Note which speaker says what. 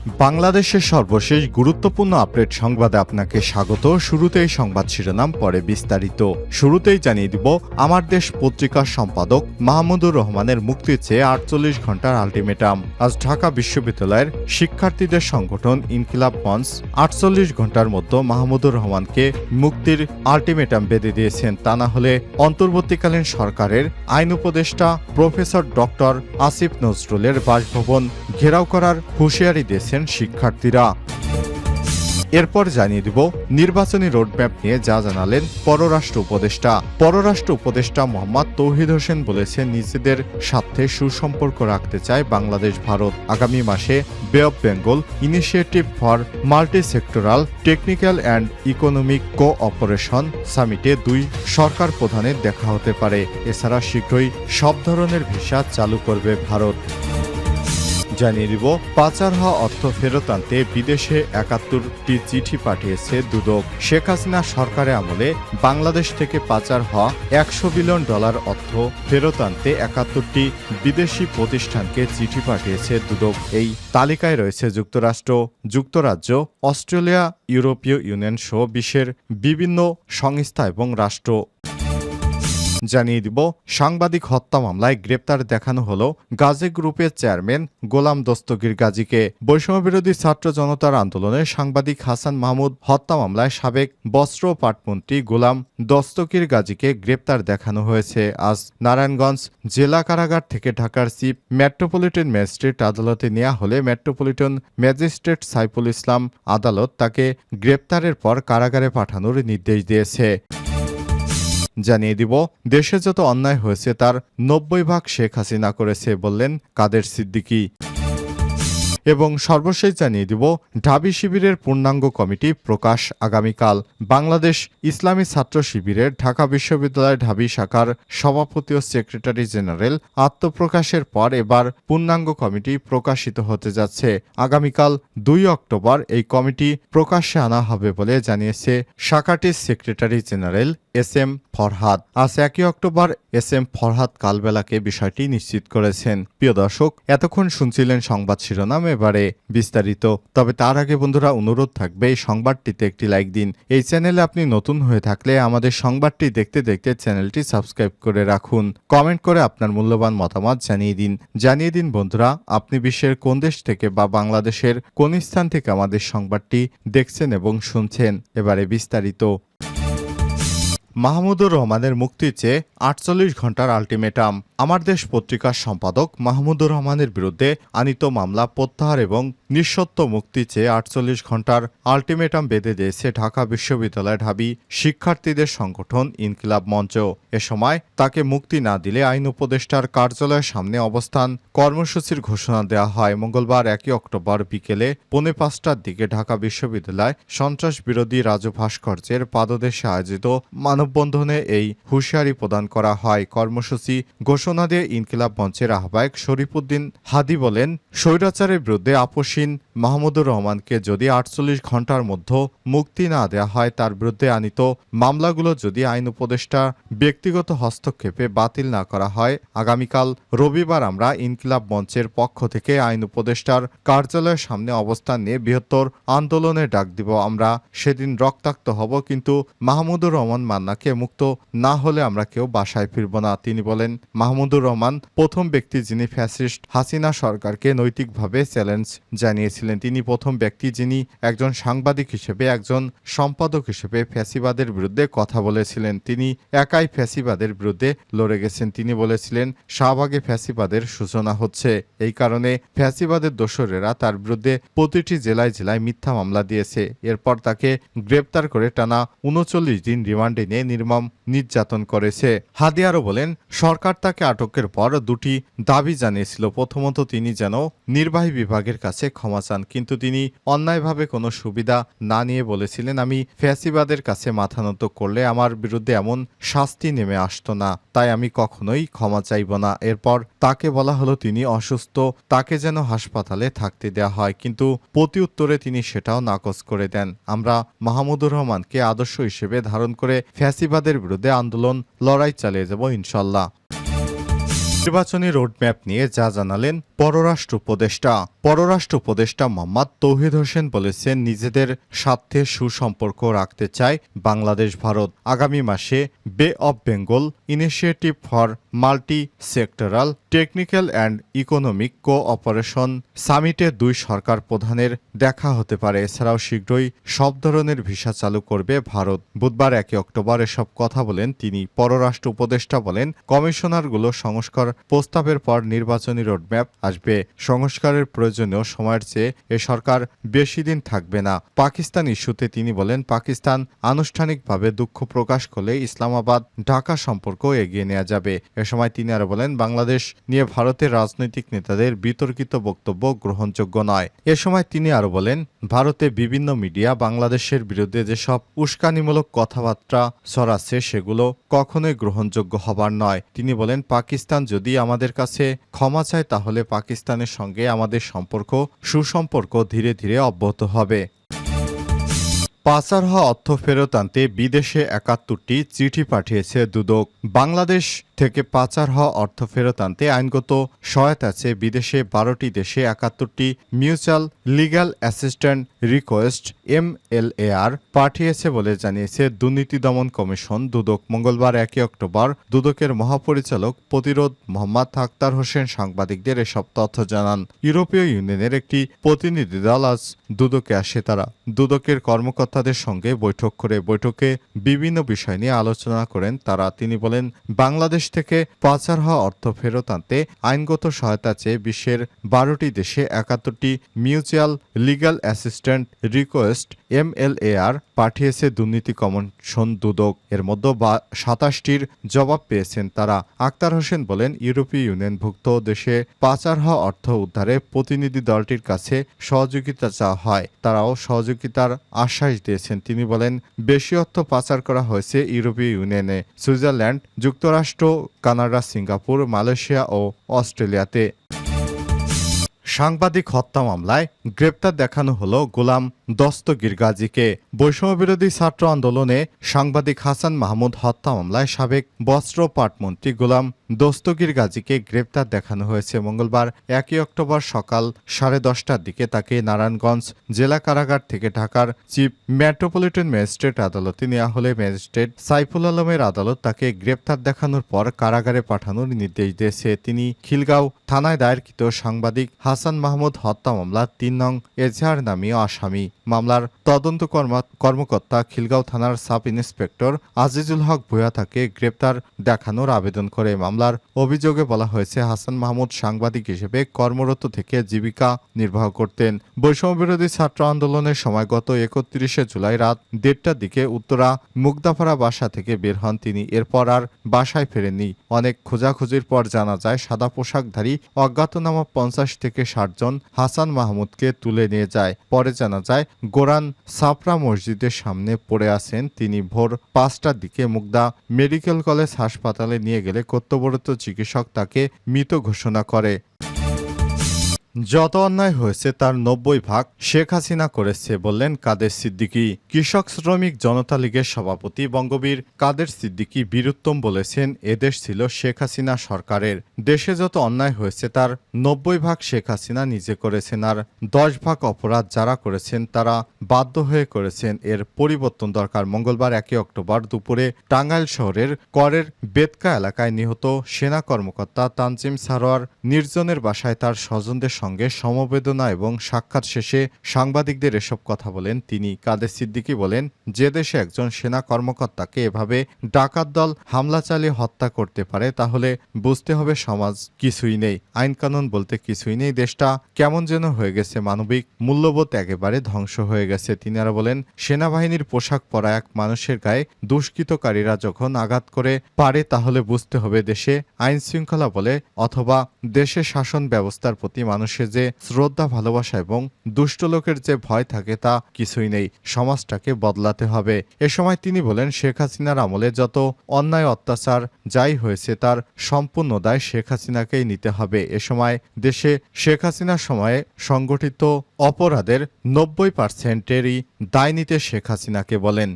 Speaker 1: বাংলাদেশের সর্বশেষ গুরুত্বপূর্ণ আপডেট সংবাদে আপনাকে স্বাগত। শুরুতেই সংবাদ শিরোনাম, পরে বিস্তারিত। শুরুতেই জানিয়ে দিব, আমার দেশ পত্রিকার সম্পাদক মাহমুদুর রহমানের মুক্তি চেয়ে 48 ঘন্টার আলটিমেটাম। আজ ঢাকা বিশ্ববিদ্যালয়ের শিক্ষার্থীদের সংগঠন ইনকিলাব মঞ্চ 48 ঘন্টার মধ্যে মাহমুদুর রহমানকে মুক্তির আলটিমেটাম বেঁধে দিয়েছেন। তা না হলে অন্তর্বর্তীকালীন সরকারের আইন উপদেষ্টা প্রফেসর ডক্টর আসিফ নজরুলের বাসভবন ঘেরাও করার হুঁশিয়ারি দিয়েছেন শিক্ষার্থীরা। এরপর জানিয়ে দিব, নির্বাচনী রোডম্যাপ নিয়ে যা জানালেন পররাষ্ট্র উপদেষ্টা। পররাষ্ট্র উপদেষ্টা মোহাম্মদ তৌহিদ হোসেন বলেছেন, নিজেদের স্বার্থে সুসম্পর্ক রাখতে চায় বাংলাদেশ ভারত। আগামী মাসে Bay of Bengal Initiative for Multi Sectoral Technical and Economic Cooperation সামিটে দুই সরকার প্রধানের দেখা হতে পারে। এছাড়া শীঘ্রই সব ধরনের ভিসা চালু করবে ভারত। জানিয়ে দিব, পাচার হওয়া অর্থ ফেরত আনতে বিদেশে ৭১টি চিঠি পাঠিয়েছে দুদক। শেখ হাসিনা সরকারের আমলে বাংলাদেশ থেকে পাচার হওয়া $100 বিলিয়ন অর্থ ফেরত আনতে ৭১টি বিদেশি প্রতিষ্ঠানকে চিঠি পাঠিয়েছে দুদক। এই তালিকায় রয়েছে যুক্তরাষ্ট্র, যুক্তরাজ্য, অস্ট্রেলিয়া, ইউরোপীয় ইউনিয়ন সহ বিশ্বের বিভিন্ন সংস্থা এবং রাষ্ট্র। জানিয়ে দিব, সাংবাদিক হত্যা মামলায় গ্রেপ্তার দেখানো হলো গাজী গ্রুপের চেয়ারম্যান গোলাম দস্তগীর গাজীকে। বৈষম্যবিরোধী ছাত্র জনতার আন্দোলনে সাংবাদিক হাসান মাহমুদ হত্যা মামলায় সাবেক বস্ত্র ও পাটমন্ত্রী গোলাম দস্তগীর গাজীকে গ্রেপ্তার দেখানো হয়েছে। আজ নারায়ণগঞ্জ জেলা কারাগার থেকে ঢাকার চিফ মেট্রোপলিটন ম্যাজিস্ট্রেট আদালতে নেওয়া হলে মেট্রোপলিটন ম্যাজিস্ট্রেট সাইফুল ইসলাম আদালত তাকে গ্রেপ্তারের পর কারাগারে পাঠানোর নির্দেশ দিয়েছে। জানিয়ে দিব, দেশে যত অন্যায় হয়েছে তার ৯০% শেখ হাসিনা করেছে বললেন কাদের সিদ্দিকী। এবং সর্বশেষ জানিয়ে দিব, ঢাবি শিবিরের পূর্ণাঙ্গ কমিটি প্রকাশ আগামীকাল। বাংলাদেশ ইসলামী ছাত্র শিবিরের ঢাকা বিশ্ববিদ্যালয় ঢাবি শাখার সভাপতি ও সেক্রেটারি জেনারেল আত্মপ্রকাশের পর এবার পূর্ণাঙ্গ কমিটি প্রকাশিত হতে যাচ্ছে। আগামীকাল ২ অক্টোবর এই কমিটি প্রকাশ্যে আনা হবে বলে জানিয়েছে শাখাটির secretary general S M Farhad. আজ ১ অক্টোবর এস এম ফরহাদ কালবেলাকে বিষয়টি নিশ্চিত করেছেন। প্রিয় দর্শক, এতক্ষণ শুনছিলেন সংবাদ শিরোনাম, এবারে বিস্তারিত। তবে তার আগে বন্ধুরা, অনুরোধ থাকবে এই সংবাদটিতে একটি লাইক দিন। এই চ্যানেলে আপনি নতুন হয়ে থাকলে আমাদের সংবাদটি দেখতে দেখতে চ্যানেলটি সাবস্ক্রাইব করে রাখুন। কমেন্ট করে আপনার মূল্যবান মতামত জানিয়ে দিন বন্ধুরা, আপনি বিশ্বের কোন দেশ থেকে বা বাংলাদেশের কোন স্থান থেকে আমাদের সংবাদটি দেখছেন এবং শুনছেন। এবারে বিস্তারিত। মাহমুদুর রহমানের মুক্তি চেয়ে ৪৮ ঘন্টার আলটিমেটাম। আমার দেশ পত্রিকার সম্পাদক মাহমুদুর রহমানের বিরুদ্ধে আনীত মামলা প্রত্যাহার এবং নিঃশর্ত মুক্তি চেয়ে ৪৮ ঘন্টার আলটিমেটাম বেঁধে দিয়েছে ঢাকা বিশ্ববিদ্যালয় ঢাবি শিক্ষার্থীদের সংগঠন ইনকিলাব মঞ্চ। এ সময় তাকে মুক্তি না দিলে আইন উপদেষ্টার কার্যালয়ের সামনে অবস্থান কর্মসূচির ঘোষণা দেওয়া হয়। মঙ্গলবার ১ অক্টোবর বিকেলে ৪:৫টার দিকে ঢাকা বিশ্ববিদ্যালয় সন্ত্রাস বিরোধী রাজু ভাস্কর্যের পাদদেশে আয়োজিত মানববন্ধনে এই হুঁশিয়ারি প্রদান করা হয়। কর্মসূচি ঘোষণা দিয়ে ইনকিলাব মঞ্চের আহ্বায়ক শরীফুদ্দিন হাদি বলেন, স্বৈরাচারের বিরুদ্ধে আপোষহীন মাহমুদুর রহমানকে যদি ৪৮ ঘন্টার মধ্যে মুক্তি না দেওয়া হয়, তার বিরুদ্ধে আনীত মামলাগুলো যদি আইন উপদেষ্টা ব্যক্তিগত হস্তক্ষেপে বাতিল না করা হয়, আগামীকাল রবিবার আমরা ইনকিলাব মঞ্চের পক্ষ থেকে আইন উপদেষ্টার কার্যালয়ের সামনে অবস্থান নিয়ে বৃহত্তর আন্দোলনের ডাক দিব। আমরা সেদিন রক্তাক্ত হব, কিন্তু মাহমুদুর রহমান মান্নাকে মুক্ত না হলে আমরা কেউ বাসায় ফিরব না। তিনি বলেন, মাহমুদুর রহমান প্রথম ব্যক্তি যিনি ফ্যাসিস্ট হাসিনা সরকারকে নৈতিকভাবে চ্যালেঞ্জ জানিয়েছিলেন। তিনি প্রথম ব্যক্তি যিনি একজন সাংবাদিক হিসেবে, একজন সম্পাদক হিসেবে ফ্যাসিবাদের বিরুদ্ধে কথা বলেছিলেন। তিনি একাই ফ্যাসিবাদের বিরুদ্ধে লড়ে গেছেন। তিনি বলেছিলেন, শাহবাগে ফ্যাসিবাদের সূচনা হচ্ছে। এই কারণে ফ্যাসিবাদের দোসরেরা তার বিরুদ্ধে প্রতিটি জেলায় জেলায় মিথ্যা মামলা দিয়েছে। এরপর তাকে গ্রেপ্তার করে টানা ৩৯ দিন রিমান্ডে নিয়ে নির্মম নির্যাতন করেছে। হাদি আরও বলেন, সরকার তাকে আটকের পর দুটি দাবি জানিয়েছিল। প্রথমত, তিনি যেন নির্বাহী বিভাগের কাছে ক্ষমা চান, কিন্তু তিনি অন্যায়ভাবে কোনো সুবিধা না নিয়ে বলেছিলেন, আমি ফ্যাসিবাদের কাছে মাথা নত করলে আমার বিরুদ্ধে এমন শাস্তি নেমে আসতো না, তাই আমি কখনোই ক্ষমা চাইব না। এরপর তাকে বলা হলো তিনি অসুস্থ, তাকে যেন হাসপাতালে থাকতে দেওয়া হয়, কিন্তু প্রতি উত্তরে তিনি সেটাও নাকচ করে দেন। আমরা মাহমুদুর রহমানকে আদর্শ হিসেবে ধারণ করে ফ্যাসিবাদের বিরুদ্ধে আন্দোলন লড়াই চালিয়ে যাব ইনশাল্লাহ। নির্বাচনী রোডম্যাপ নিয়ে যা জানালেন পররাষ্ট্র উপদেষ্টা। পররাষ্ট্র উপদেষ্টা মোহাম্মদ তৌহিদ হোসেন বলেছেন, নিজেদের স্বার্থে সুসম্পর্ক রাখতে চায় বাংলাদেশ ভারত। আগামী মাসে Bay of Bengal Initiative for Multi Sectoral Technical and Economic Cooperation সামিটে দুই সরকার প্রধানের দেখা হতে পারে। এছাড়াও শীঘ্রই সব ধরনের ভিসা চালু করবে ভারত। বুধবার 1 অক্টোবর এসব কথা বলেন তিনি। পররাষ্ট্র উপদেষ্টা বলেন, কমিশনারগুলো সংস্কার প্রস্তাবের পর নির্বাচনী রোডম্যাপ আসবে। সংস্কারের প্রয়োজনীয় সময়ের চেয়ে এ সরকার বেশি দিন থাকবে না। পাকিস্তান ইস্যুতে তিনি বলেন, পাকিস্তান আনুষ্ঠানিকভাবে দুঃখ প্রকাশ করলে ইসলামাবাদ ঢাকা সম্পর্ক এগিয়ে নেওয়া যাবে। এ সময় তিনি আরো বলেন, বাংলাদেশ নিয়ে ভারতের রাজনৈতিক নেতাদের বিতর্কিত বক্তব্য গ্রহণযোগ্য নয়। এ সময় তিনি আরো বলেন, ভারতে বিভিন্ন মিডিয়া বাংলাদেশের বিরুদ্ধে যেসব উস্কানিমূলক কথাবার্তা ছড়াচ্ছে সেগুলো কখনোই গ্রহণযোগ্য হবার নয়। তিনি বলেন, পাকিস্তান যদি আমাদের কাছে ক্ষমা চায় তাহলে পাকিস্তানের সঙ্গে আমাদের সুসম্পর্ক ধীরে ধীরে অব্যাহত হবে। পাচার হওয়া অর্থ ফেরত আনতে বিদেশে ৭১টি চিঠি পাঠিয়েছে দুদক। বাংলাদেশ থেকে পাচার হওয়া অর্থ ফেরত আনতে আইনগত সহায়তা চেয়ে বিদেশে ১২টি দেশে ৭১টি mutual legal assistant request MLAR পাঠিয়েছে বলে জানিয়েছে দুর্নীতি দমন কমিশন দুদক। মঙ্গলবার ১ অক্টোবর দুদকের মহাপরিচালক প্রতিরোধ মোহাম্মদ আখতার হোসেন সাংবাদিকদের এসব তথ্য জানান। ইউরোপীয় ইউনিয়নের একটি প্রতিনিধি দল আজ দুদকে আসে। তারা দুদকের কর্মকর্তাদের সঙ্গে বৈঠক করে বৈঠকে বিভিন্ন বিষয় নিয়ে আলোচনা করেন তারা। তিনি বলেন, বাংলাদেশ থেকে পাচার হওয়া অর্থ ফেরত আনতে আইনগত সহায়তা চেয়ে বিশ্বের ১২টি দেশে ৭১টি mutual legal assistant request MLAR পাঠিয়েছে দুর্নীতি কমিশন দুদক। এর মধ্যে ২৭টির জবাব পেয়েছেন তারা। আখতার হোসেন বলেন, ইউরোপীয় ইউনিয়নভুক্ত দেশে পাচার হওয়া অর্থ উদ্ধারে প্রতিনিধি দলটির কাছে সহযোগিতা চাওয়া হয়। তারাও সহযোগিতার আশ্বাস দিয়েছেন। তিনি বলেন, বেশি অর্থ পাচার করা হয়েছে ইউরোপীয় ইউনিয়নে, সুইজারল্যান্ড, যুক্তরাষ্ট্র, কানাডা, সিঙ্গাপুর, মালয়েশিয়া ও অস্ট্রেলিয়াতে। সাংবাদিক হত্যা মামলায় গ্রেপ্তার দেখানো হলো গোলাম দস্তগীর গাজীকে। বৈষম্যবিরোধী ছাত্র আন্দোলনে সাংবাদিক হাসান মাহমুদ হত্যা মামলায় সাবেক বস্ত্র পাটমন্ত্রী গোলাম দস্তগীর গাজীকে গ্রেপ্তার দেখানো হয়েছে। মঙ্গলবার ১ অক্টোবর সকাল 10:30টার দিকে তাকে নারায়ণগঞ্জ জেলা কারাগার থেকে ঢাকার চিফ মেট্রোপলিটন ম্যাজিস্ট্রেট আদালতে নেওয়া হলে ম্যাজিস্ট্রেট সাইফুল আলমের আদালত তাকে গ্রেপ্তার দেখানোর পর কারাগারে পাঠানোর নির্দেশ দিয়েছে। তিনি খিলগাঁও থানায় দায়েরকৃত সাংবাদিক হাসান মাহমুদ হত্যা মামলার ৩ নং এজাহার নামীয় আসামি। মামলার তদন্ত কর্মকর্তা খিলগাঁও থানার সাব ইন্সপেক্টর আজিজুল হক ভূঁইয়া তাকে গ্রেপ্তার দেখানোর আবেদন করে। মামলার অভিযোগে বলা হয়েছে, হাসান মাহমুদ সাংবাদিক হিসেবে কর্মরত থেকে জীবিকা নির্বাহ করতেন। বৈষম্যবিরোধী ছাত্র আন্দোলনের সময় গত ৩১শে জুলাই রাত ১:৩০টার দিকে উত্তরা মুগদাপাড়া বাসা থেকে বের হন তিনি। এরপর আর বাসায় ফেরেননি। অনেক খোঁজাখুঁজির পর জানা যায়, সাদা পোশাকধারী অজ্ঞাতনামা ৫০ থেকে ৬০ জন হাসান মাহমুদকে তুলে নিয়ে যায়। পরে জানা যায়, গোরান সাফরা মসজিদের সামনে পড়ে আছেন তিনি। ভোর ৫টার দিকে মুগদা মেডিকেল কলেজ হাসপাতালে নিয়ে গেলে কর্তব্যরত চিকিৎসক তাকে মৃত ঘোষণা করে। যত অন্যায় হয়েছে তার ৯০ ভাগ শেখ হাসিনা করেছে বললেন কাদের সিদ্দিকী। কৃষক শ্রমিক জনতা লীগের সভাপতি বঙ্গবীর কাদের সিদ্দিকী বীরুত্তম বলেছেন, এদেশ ছিল শেখ হাসিনা সরকারের। দেশে যত অন্যায় হয়েছে তার ৯০ ভাগ শেখ হাসিনা নিজে করেছেন, আর ১০ ভাগ অপরাধ যারা করেছেন তারা বাধ্য হয়ে করেছেন। এর পরিবর্তন দরকার। মঙ্গলবার ১ অক্টোবর দুপুরে টাঙ্গাইল শহরের করের বেতকা এলাকায় নিহত সেনা কর্মকর্তা তানজিম সারোয়ার নির্জনের বাসায় তার স্বজনদের সঙ্গে সমবেদনা এবং সাক্ষাৎ শেষে সাংবাদিকদের এসব কথা বলেন তিনি। কাদের সিদ্দিকী বলেন, যে দেশে একজন সেনা কর্মকর্তাকে এভাবে ডাকাত দল হামলা চালিয়ে হত্যা করতে পারে তাহলে বুঝতে হবে সমাজ কিছুই নেই, আইন কানুন বলতে কিছুই নেই। দেশটা কেমন যেন হয়ে গেছে, মানবিক মূল্যবোধ একেবারে ধ্বংস হয়ে গেছে। তিনি আরো বলেন, সেনাবাহিনীর পোশাক পরা এক মানুষের গায়ে দুষ্কৃতকারীরা যখন আঘাত করে পারে তাহলে বুঝতে হবে দেশে আইন শৃঙ্খলা বলে অথবা দেশের শাসন ব্যবস্থার প্রতি মানুষের যে শ্রদ্ধা, ভালোবাসা এবং দুষ্ট লোকের যে ভয় থাকে তা কিছুই নেই। সমাজটাকে বদলাতে হবে। এ সময় তিনি বলেন, শেখ হাসিনার আমলে যত অন্যায় অত্যাচার যাই হয়েছে তার সম্পূর্ণ দায় শেখ হাসিনাকেই নিতে হবে। এ সময় দেশে শেখ হাসিনার সময়ে সংগঠিত অপরাধের ৯০%-এরই দায় নিতে শেখ হাসিনাকে বলেন।